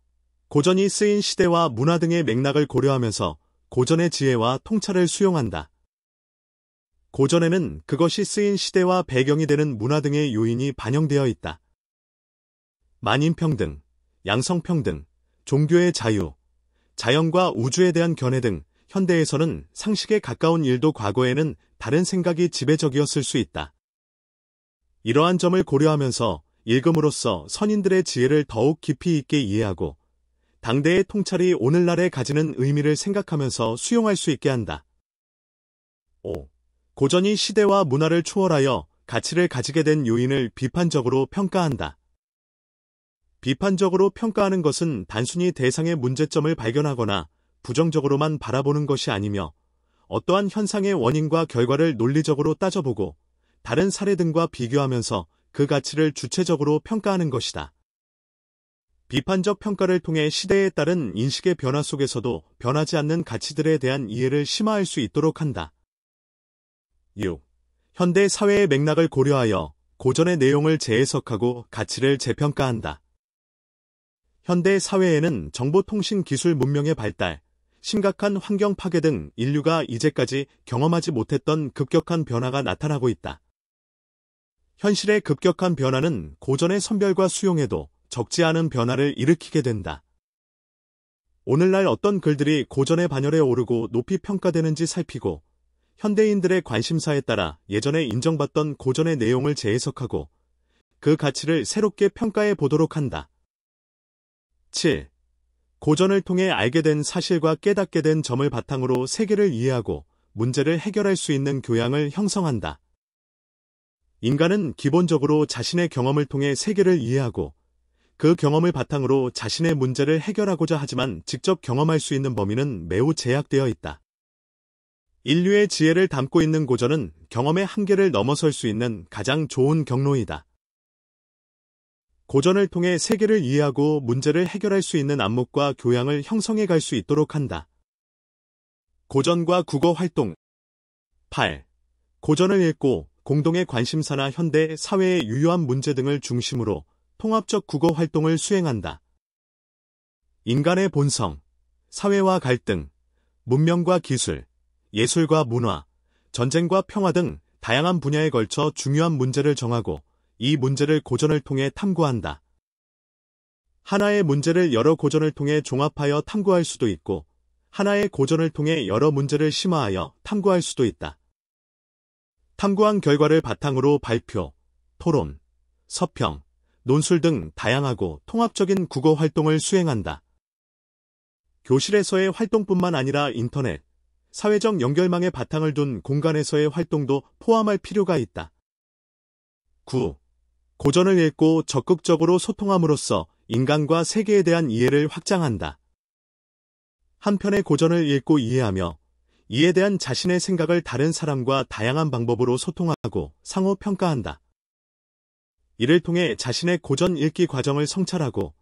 고전이 쓰인 시대와 문화 등의 맥락을 고려하면서 고전의 지혜와 통찰을 수용한다. 고전에는 그것이 쓰인 시대와 배경이 되는 문화 등의 요인이 반영되어 있다. 만인평등, 양성평등, 종교의 자유, 자연과 우주에 대한 견해 등 현대에서는 상식에 가까운 일도 과거에는 다른 생각이 지배적이었을 수 있다. 이러한 점을 고려하면서 읽음으로써 선인들의 지혜를 더욱 깊이 있게 이해하고 당대의 통찰이 오늘날에 가지는 의미를 생각하면서 수용할 수 있게 한다. 5. 고전이 시대와 문화를 초월하여 가치를 가지게 된 요인을 비판적으로 평가한다. 비판적으로 평가하는 것은 단순히 대상의 문제점을 발견하거나 부정적으로만 바라보는 것이 아니며 어떠한 현상의 원인과 결과를 논리적으로 따져보고 다른 사례 등과 비교하면서 그 가치를 주체적으로 평가하는 것이다. 비판적 평가를 통해 시대에 따른 인식의 변화 속에서도 변하지 않는 가치들에 대한 이해를 심화할 수 있도록 한다. 6. 현대 사회의 맥락을 고려하여 고전의 내용을 재해석하고 가치를 재평가한다. 현대 사회에는 정보통신 기술 문명의 발달, 심각한 환경 파괴 등 인류가 이제까지 경험하지 못했던 급격한 변화가 나타나고 있다. 현실의 급격한 변화는 고전의 선별과 수용에도 적지 않은 변화를 일으키게 된다. 오늘날 어떤 글들이 고전의 반열에 오르고 높이 평가되는지 살피고 현대인들의 관심사에 따라 예전에 인정받던 고전의 내용을 재해석하고 그 가치를 새롭게 평가해 보도록 한다. 7. 고전을 통해 알게 된 사실과 깨닫게 된 점을 바탕으로 세계를 이해하고 문제를 해결할 수 있는 교양을 형성한다. 인간은 기본적으로 자신의 경험을 통해 세계를 이해하고 그 경험을 바탕으로 자신의 문제를 해결하고자 하지만 직접 경험할 수 있는 범위는 매우 제약되어 있다. 인류의 지혜를 담고 있는 고전은 경험의 한계를 넘어설 수 있는 가장 좋은 경로이다. 고전을 통해 세계를 이해하고 문제를 해결할 수 있는 안목과 교양을 형성해 갈 수 있도록 한다. 고전과 국어 활동. 8. 고전을 읽고 공동의 관심사나 현대 사회의 유효한 문제 등을 중심으로 통합적 국어 활동을 수행한다. 인간의 본성, 사회와 갈등, 문명과 기술, 예술과 문화, 전쟁과 평화 등 다양한 분야에 걸쳐 중요한 문제를 정하고 이 문제를 고전을 통해 탐구한다. 하나의 문제를 여러 고전을 통해 종합하여 탐구할 수도 있고 하나의 고전을 통해 여러 문제를 심화하여 탐구할 수도 있다. 탐구한 결과를 바탕으로 발표, 토론, 서평, 논술 등 다양하고 통합적인 국어 활동을 수행한다. 교실에서의 활동뿐만 아니라 인터넷, 사회적 연결망의 바탕을 둔 공간에서의 활동도 포함할 필요가 있다. 9. 고전을 읽고 적극적으로 소통함으로써 인간과 세계에 대한 이해를 확장한다. 한 편의 고전을 읽고 이해하며 이에 대한 자신의 생각을 다른 사람과 다양한 방법으로 소통하고 상호 평가한다. 이를 통해 자신의 고전 읽기 과정을 성찰하고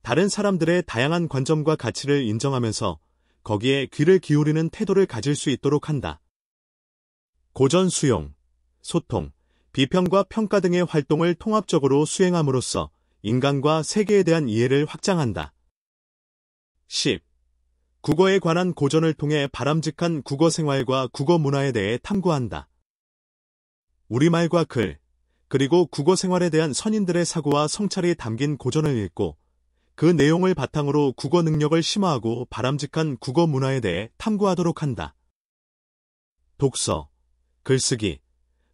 다른 사람들의 다양한 관점과 가치를 인정하면서 거기에 귀를 기울이는 태도를 가질 수 있도록 한다. 고전 수용, 소통, 비평과 평가 등의 활동을 통합적으로 수행함으로써 인간과 세계에 대한 이해를 확장한다. 10. 국어에 관한 고전을 통해 바람직한 국어 생활과 국어 문화에 대해 탐구한다. 우리말과 글, 그리고 국어 생활에 대한 선인들의 사고와 성찰이 담긴 고전을 읽고 그 내용을 바탕으로 국어 능력을 심화하고 바람직한 국어 문화에 대해 탐구하도록 한다. 독서, 글쓰기,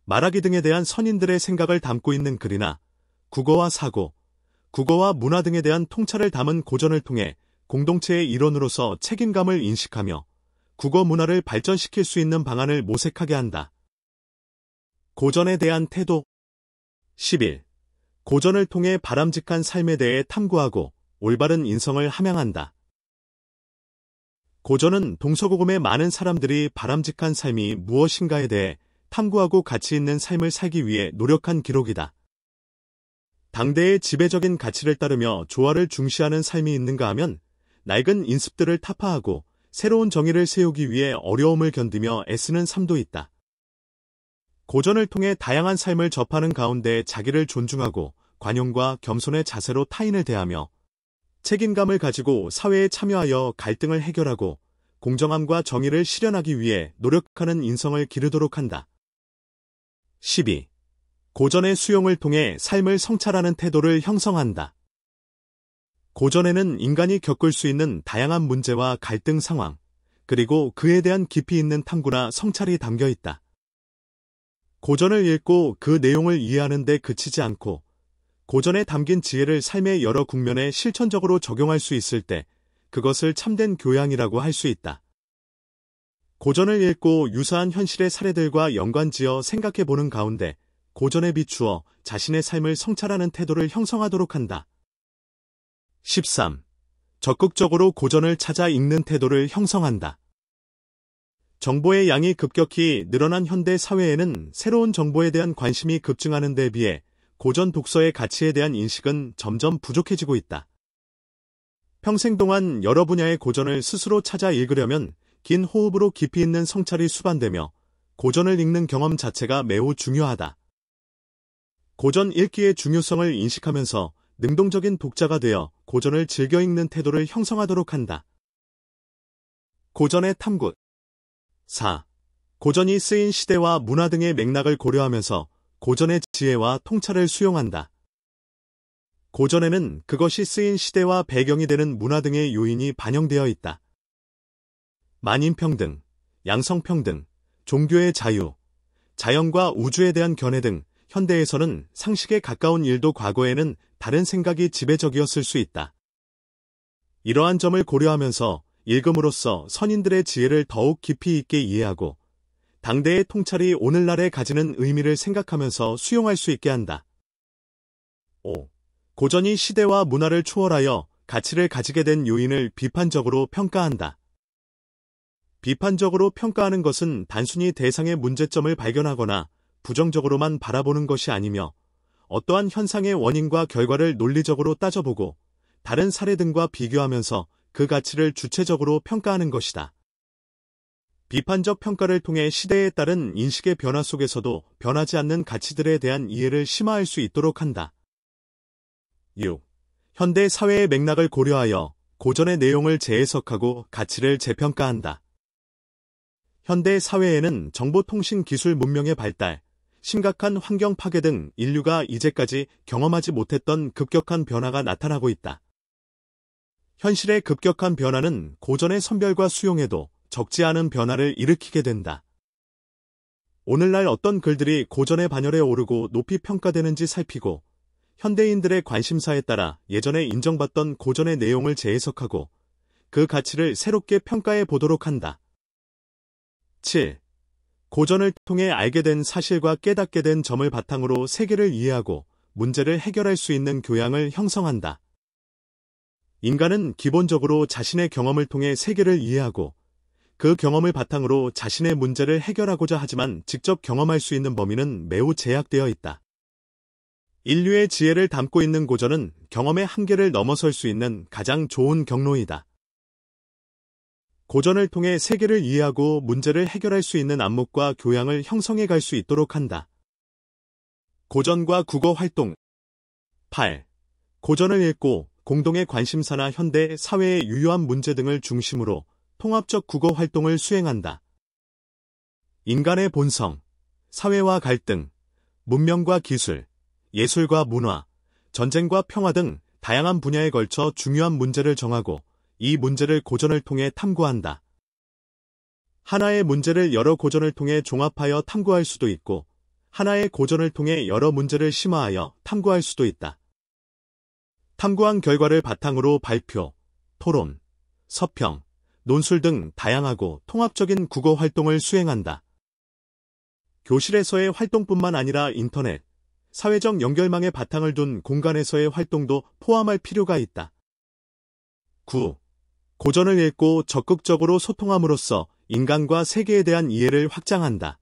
말하기 등에 대한 선인들의 생각을 담고 있는 글이나 국어와 사고, 국어와 문화 등에 대한 통찰을 담은 고전을 통해 공동체의 일원으로서 책임감을 인식하며 국어 문화를 발전시킬 수 있는 방안을 모색하게 한다. 고전에 대한 태도 11. 고전을 통해 바람직한 삶에 대해 탐구하고 올바른 인성을 함양한다. 고전은 동서고금의 많은 사람들이 바람직한 삶이 무엇인가에 대해 탐구하고 가치 있는 삶을 살기 위해 노력한 기록이다. 당대의 지배적인 가치를 따르며 조화를 중시하는 삶이 있는가 하면 낡은 인습들을 타파하고 새로운 정의를 세우기 위해 어려움을 견디며 애쓰는 삶도 있다. 고전을 통해 다양한 삶을 접하는 가운데 자기를 존중하고 관용과 겸손의 자세로 타인을 대하며 책임감을 가지고 사회에 참여하여 갈등을 해결하고 공정함과 정의를 실현하기 위해 노력하는 인성을 기르도록 한다. 12. 고전의 수용을 통해 삶을 성찰하는 태도를 형성한다. 고전에는 인간이 겪을 수 있는 다양한 문제와 갈등 상황, 그리고 그에 대한 깊이 있는 탐구나 성찰이 담겨 있다. 고전을 읽고 그 내용을 이해하는 데 그치지 않고 고전에 담긴 지혜를 삶의 여러 국면에 실천적으로 적용할 수 있을 때 그것을 참된 교양이라고 할 수 있다. 고전을 읽고 유사한 현실의 사례들과 연관지어 생각해보는 가운데 고전에 비추어 자신의 삶을 성찰하는 태도를 형성하도록 한다. 13. 적극적으로 고전을 찾아 읽는 태도를 형성한다. 정보의 양이 급격히 늘어난 현대 사회에는 새로운 정보에 대한 관심이 급증하는 데 비해 고전 독서의 가치에 대한 인식은 점점 부족해지고 있다. 평생 동안 여러 분야의 고전을 스스로 찾아 읽으려면 긴 호흡으로 깊이 있는 성찰이 수반되며 고전을 읽는 경험 자체가 매우 중요하다. 고전 읽기의 중요성을 인식하면서 능동적인 독자가 되어 고전을 즐겨 읽는 태도를 형성하도록 한다. 고전의 탐구 4. 고전이 쓰인 시대와 문화 등의 맥락을 고려하면서 고전의 지혜와 통찰을 수용한다. 고전에는 그것이 쓰인 시대와 배경이 되는 문화 등의 요인이 반영되어 있다. 만인평등, 양성평등, 종교의 자유, 자연과 우주에 대한 견해 등 현대에서는 상식에 가까운 일도 과거에는 다른 생각이 지배적이었을 수 있다. 이러한 점을 고려하면서 읽음으로써 선인들의 지혜를 더욱 깊이 있게 이해하고 당대의 통찰이 오늘날에 가지는 의미를 생각하면서 수용할 수 있게 한다. 5. 고전이 시대와 문화를 초월하여 가치를 가지게 된 요인을 비판적으로 평가한다. 비판적으로 평가하는 것은 단순히 대상의 문제점을 발견하거나 부정적으로만 바라보는 것이 아니며 어떠한 현상의 원인과 결과를 논리적으로 따져보고 다른 사례 등과 비교하면서 그 가치를 주체적으로 평가하는 것이다. 비판적 평가를 통해 시대에 따른 인식의 변화 속에서도 변하지 않는 가치들에 대한 이해를 심화할 수 있도록 한다. 6. 현대 사회의 맥락을 고려하여 고전의 내용을 재해석하고 가치를 재평가한다. 현대 사회에는 정보통신 기술 문명의 발달, 심각한 환경 파괴 등 인류가 이제까지 경험하지 못했던 급격한 변화가 나타나고 있다. 현실의 급격한 변화는 고전의 선별과 수용에도 적지 않은 변화를 일으키게 된다. 오늘날 어떤 글들이 고전의 반열에 오르고 높이 평가되는지 살피고 현대인들의 관심사에 따라 예전에 인정받던 고전의 내용을 재해석하고 그 가치를 새롭게 평가해 보도록 한다. 7. 고전을 통해 알게 된 사실과 깨닫게 된 점을 바탕으로 세계를 이해하고 문제를 해결할 수 있는 교양을 형성한다. 인간은 기본적으로 자신의 경험을 통해 세계를 이해하고 그 경험을 바탕으로 자신의 문제를 해결하고자 하지만 직접 경험할 수 있는 범위는 매우 제약되어 있다. 인류의 지혜를 담고 있는 고전은 경험의 한계를 넘어설 수 있는 가장 좋은 경로이다. 고전을 통해 세계를 이해하고 문제를 해결할 수 있는 안목과 교양을 형성해 갈 수 있도록 한다. 고전과 국어 활동 8. 고전을 읽고 공동의 관심사나 현대 사회의 유효한 문제 등을 중심으로 통합적 국어 활동을 수행한다. 인간의 본성, 사회와 갈등, 문명과 기술, 예술과 문화, 전쟁과 평화 등 다양한 분야에 걸쳐 중요한 문제를 정하고 이 문제를 고전을 통해 탐구한다. 하나의 문제를 여러 고전을 통해 종합하여 탐구할 수도 있고 하나의 고전을 통해 여러 문제를 심화하여 탐구할 수도 있다. 탐구한 결과를 바탕으로 발표, 토론, 서평, 논술 등 다양하고 통합적인 국어 활동을 수행한다. 교실에서의 활동뿐만 아니라 인터넷, 사회적 연결망에 바탕을 둔 공간에서의 활동도 포함할 필요가 있다. 9. 고전을 읽고 적극적으로 소통함으로써 인간과 세계에 대한 이해를 확장한다.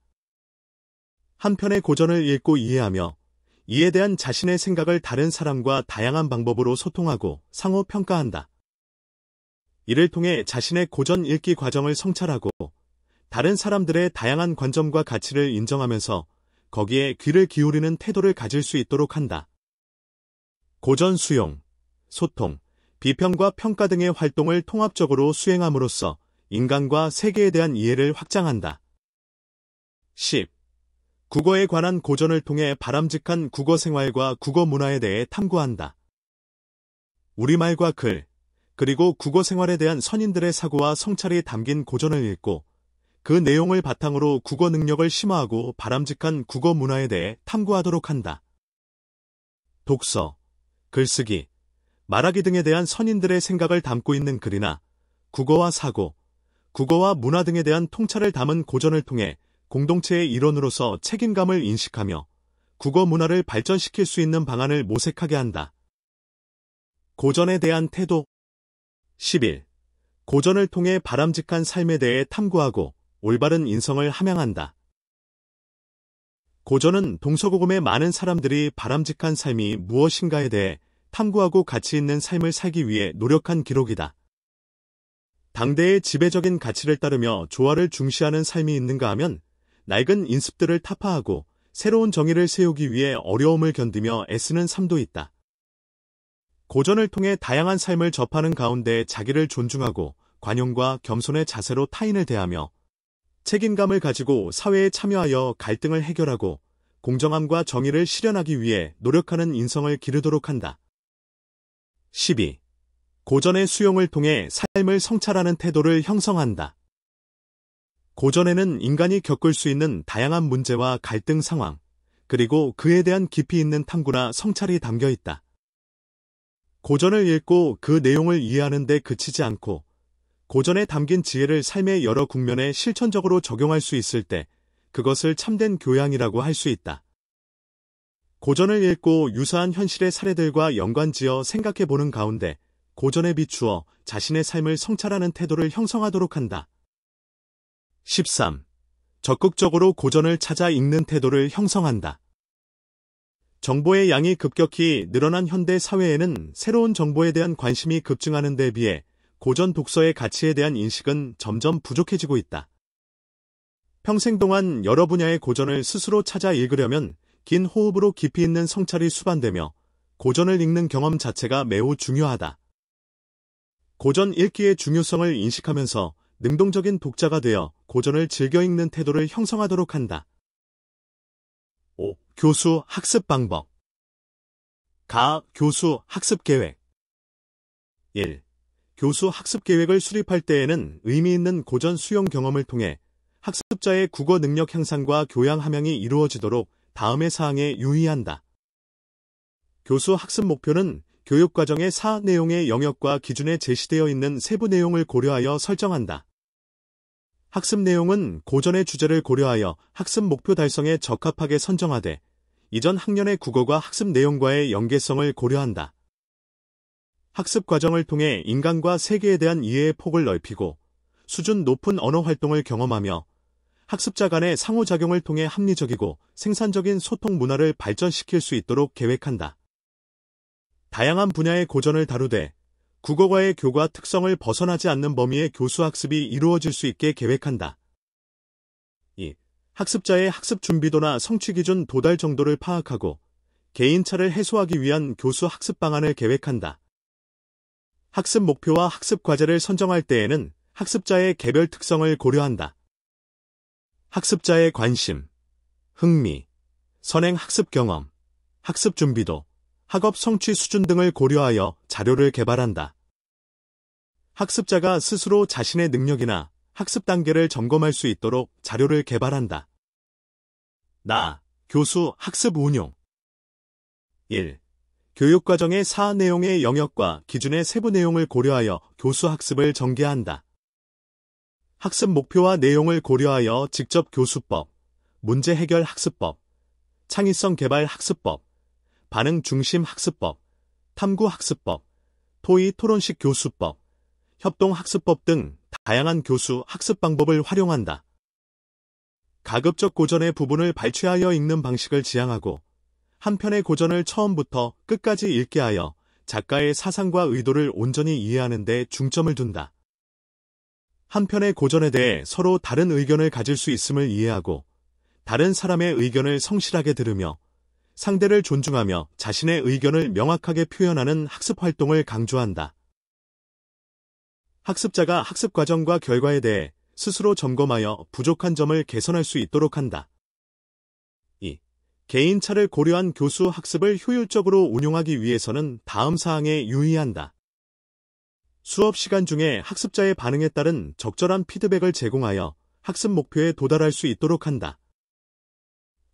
한편의 고전을 읽고 이해하며 이에 대한 자신의 생각을 다른 사람과 다양한 방법으로 소통하고 상호 평가한다. 이를 통해 자신의 고전 읽기 과정을 성찰하고 다른 사람들의 다양한 관점과 가치를 인정하면서 거기에 귀를 기울이는 태도를 가질 수 있도록 한다. 고전 수용, 소통, 비평과 평가 등의 활동을 통합적으로 수행함으로써 인간과 세계에 대한 이해를 확장한다. 10. 국어에 관한 고전을 통해 바람직한 국어 생활과 국어 문화에 대해 탐구한다. 우리말과 글, 그리고 국어 생활에 대한 선인들의 사고와 성찰이 담긴 고전을 읽고 그 내용을 바탕으로 국어 능력을 심화하고 바람직한 국어 문화에 대해 탐구하도록 한다. 독서, 글쓰기, 말하기 등에 대한 선인들의 생각을 담고 있는 글이나 국어와 사고, 국어와 문화 등에 대한 통찰을 담은 고전을 통해 공동체의 일원으로서 책임감을 인식하며 국어 문화를 발전시킬 수 있는 방안을 모색하게 한다. 고전에 대한 태도 11. 고전을 통해 바람직한 삶에 대해 탐구하고 올바른 인성을 함양한다. 고전은 동서고금의 많은 사람들이 바람직한 삶이 무엇인가에 대해 탐구하고 가치 있는 삶을 살기 위해 노력한 기록이다. 당대의 지배적인 가치를 따르며 조화를 중시하는 삶이 있는가 하면 낡은 인습들을 타파하고 새로운 정의를 세우기 위해 어려움을 견디며 애쓰는 삶도 있다. 고전을 통해 다양한 삶을 접하는 가운데 자기를 존중하고 관용과 겸손의 자세로 타인을 대하며 책임감을 가지고 사회에 참여하여 갈등을 해결하고 공정함과 정의를 실현하기 위해 노력하는 인성을 기르도록 한다. 12. 고전의 수용을 통해 삶을 성찰하는 태도를 형성한다. 고전에는 인간이 겪을 수 있는 다양한 문제와 갈등 상황, 그리고 그에 대한 깊이 있는 탐구나 성찰이 담겨 있다. 고전을 읽고 그 내용을 이해하는 데 그치지 않고 고전에 담긴 지혜를 삶의 여러 국면에 실천적으로 적용할 수 있을 때 그것을 참된 교양이라고 할 수 있다. 고전을 읽고 유사한 현실의 사례들과 연관지어 생각해보는 가운데 고전에 비추어 자신의 삶을 성찰하는 태도를 형성하도록 한다. 13. 적극적으로 고전을 찾아 읽는 태도를 형성한다. 정보의 양이 급격히 늘어난 현대 사회에는 새로운 정보에 대한 관심이 급증하는 데 비해 고전 독서의 가치에 대한 인식은 점점 부족해지고 있다. 평생 동안 여러 분야의 고전을 스스로 찾아 읽으려면 긴 호흡으로 깊이 있는 성찰이 수반되며 고전을 읽는 경험 자체가 매우 중요하다. 고전 읽기의 중요성을 인식하면서 능동적인 독자가 되어 고전을 즐겨 읽는 태도를 형성하도록 한다. 5. 교수 학습 방법. 교수 학습 계획. 1. 교수 학습 계획을 수립할 때에는 의미 있는 고전 수용 경험을 통해 학습자의 국어 능력 향상과 교양 함양이 이루어지도록 다음의 사항에 유의한다. 교수 학습 목표는 교육과정의 내용의 영역과 기준에 제시되어 있는 세부 내용을 고려하여 설정한다. 학습 내용은 고전의 주제를 고려하여 학습 목표 달성에 적합하게 선정하되 이전 학년의 국어과 학습 내용과의 연계성을 고려한다. 학습 과정을 통해 인간과 세계에 대한 이해의 폭을 넓히고 수준 높은 언어 활동을 경험하며 학습자 간의 상호작용을 통해 합리적이고 생산적인 소통 문화를 발전시킬 수 있도록 계획한다. 다양한 분야의 고전을 다루되 국어과의 교과 특성을 벗어나지 않는 범위의 교수 학습이 이루어질 수 있게 계획한다. 2. 학습자의 학습 준비도나 성취 기준 도달 정도를 파악하고 개인차를 해소하기 위한 교수 학습 방안을 계획한다. 학습 목표와 학습 과제를 선정할 때에는 학습자의 개별 특성을 고려한다. 학습자의 관심, 흥미, 선행 학습 경험, 학습 준비도, 학업 성취 수준 등을 고려하여 자료를 개발한다. 학습자가 스스로 자신의 능력이나 학습 단계를 점검할 수 있도록 자료를 개발한다. 교수 학습 운용 1. 교육과정의 내용의 영역과 기준의 세부 내용을 고려하여 교수 학습을 전개한다. 학습 목표와 내용을 고려하여 직접 교수법, 문제 해결 학습법, 창의성 개발 학습법, 반응 중심 학습법, 탐구 학습법, 토의 토론식 교수법, 협동 학습법 등 다양한 교수 학습 방법을 활용한다. 가급적 고전의 부분을 발췌하여 읽는 방식을 지향하고 한 편의 고전을 처음부터 끝까지 읽게 하여 작가의 사상과 의도를 온전히 이해하는 데 중점을 둔다. 한 편의 고전에 대해 서로 다른 의견을 가질 수 있음을 이해하고 다른 사람의 의견을 성실하게 들으며 상대를 존중하며 자신의 의견을 명확하게 표현하는 학습 활동을 강조한다. 학습자가 학습 과정과 결과에 대해 스스로 점검하여 부족한 점을 개선할 수 있도록 한다. 2. 개인차를 고려한 교수 학습을 효율적으로 운용하기 위해서는 다음 사항에 유의한다. 수업 시간 중에 학습자의 반응에 따른 적절한 피드백을 제공하여 학습 목표에 도달할 수 있도록 한다.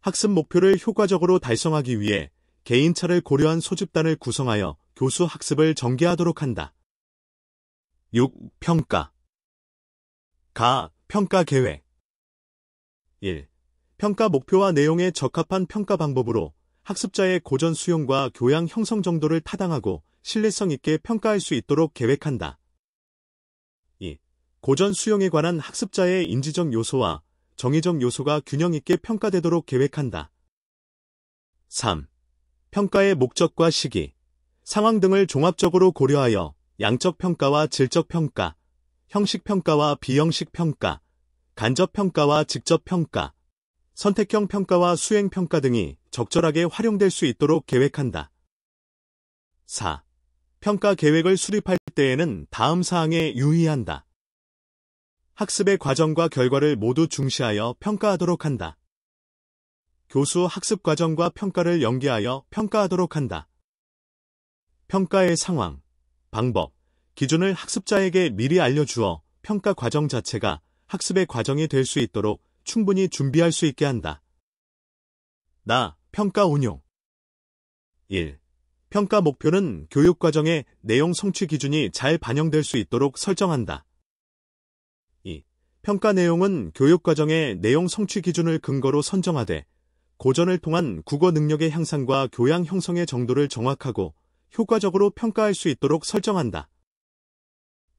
학습 목표를 효과적으로 달성하기 위해 개인차를 고려한 소집단을 구성하여 교수 학습을 전개하도록 한다. 6. 평가 평가 계획 1. 평가 목표와 내용에 적합한 평가 방법으로 학습자의 고전 수용과 교양 형성 정도를 타당하고 신뢰성 있게 평가할 수 있도록 계획한다. 2. 고전 수용에 관한 학습자의 인지적 요소와 정의적 요소가 균형 있게 평가되도록 계획한다. 3. 평가의 목적과 시기, 상황 등을 종합적으로 고려하여 양적 평가와 질적 평가, 형식 평가와 비형식 평가, 간접 평가와 직접 평가, 선택형 평가와 수행 평가 등이 적절하게 활용될 수 있도록 계획한다. 4. 평가 계획을 수립할 때에는 다음 사항에 유의한다. 학습의 과정과 결과를 모두 중시하여 평가하도록 한다. 교수 학습 과정과 평가를 연계하여 평가하도록 한다. 평가의 상황, 방법, 기준을 학습자에게 미리 알려주어 평가 과정 자체가 학습의 과정이 될 수 있도록 충분히 준비할 수 있게 한다. 평가 운용 1. 평가 목표는 교육과정의 내용 성취 기준이 잘 반영될 수 있도록 설정한다. 2. 평가 내용은 교육과정의 내용 성취 기준을 근거로 선정하되 고전을 통한 국어 능력의 향상과 교양 형성의 정도를 정확하고 효과적으로 평가할 수 있도록 설정한다.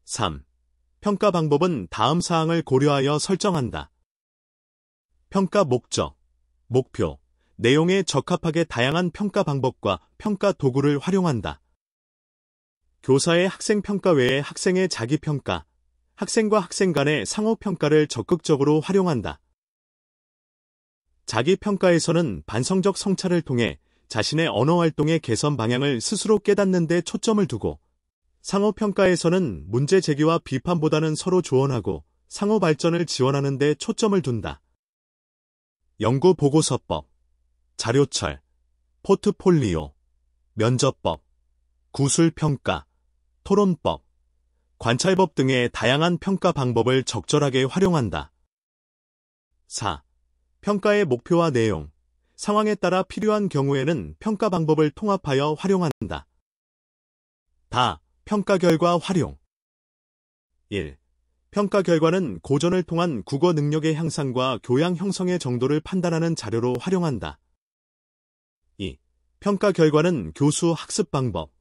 3. 평가 방법은 다음 사항을 고려하여 설정한다. 평가 목적, 목표, 내용에 적합하게 다양한 평가 방법과 평가 도구를 활용한다. 교사의 학생 평가 외에 학생의 자기평가, 학생과 학생 간의 상호평가를 적극적으로 활용한다. 자기평가에서는 반성적 성찰을 통해 자신의 언어활동의 개선 방향을 스스로 깨닫는 데 초점을 두고 상호평가에서는 문제 제기와 비판보다는 서로 조언하고 상호 발전을 지원하는 데 초점을 둔다. 연구보고서법, 자료철, 포트폴리오, 면접법, 구술평가, 토론법, 관찰법 등의 다양한 평가 방법을 적절하게 활용한다. 4. 평가의 목표와 내용, 상황에 따라 필요한 경우에는 평가 방법을 통합하여 활용한다. 평가 결과 활용. 1. 평가 결과는 고전을 통한 국어 능력의 향상과 교양 형성의 정도를 판단하는 자료로 활용한다. 2. 평가 결과는 교수 학습 방법,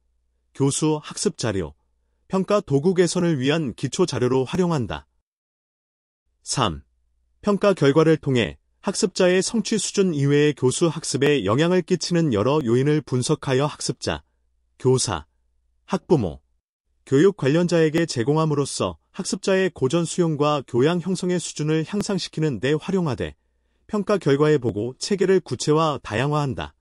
교수 학습 자료, 평가 도구 개선을 위한 기초 자료로 활용한다. 3. 평가 결과를 통해 학습자의 성취 수준 이외의 교수 학습에 영향을 끼치는 여러 요인을 분석하여 학습자, 교사, 학부모, 교육 관련자에게 제공함으로써 학습자의 고전 수용과 교양 형성의 수준을 향상시키는 데 활용하되 평가 결과의 보고 체계를 구체화 다양화한다.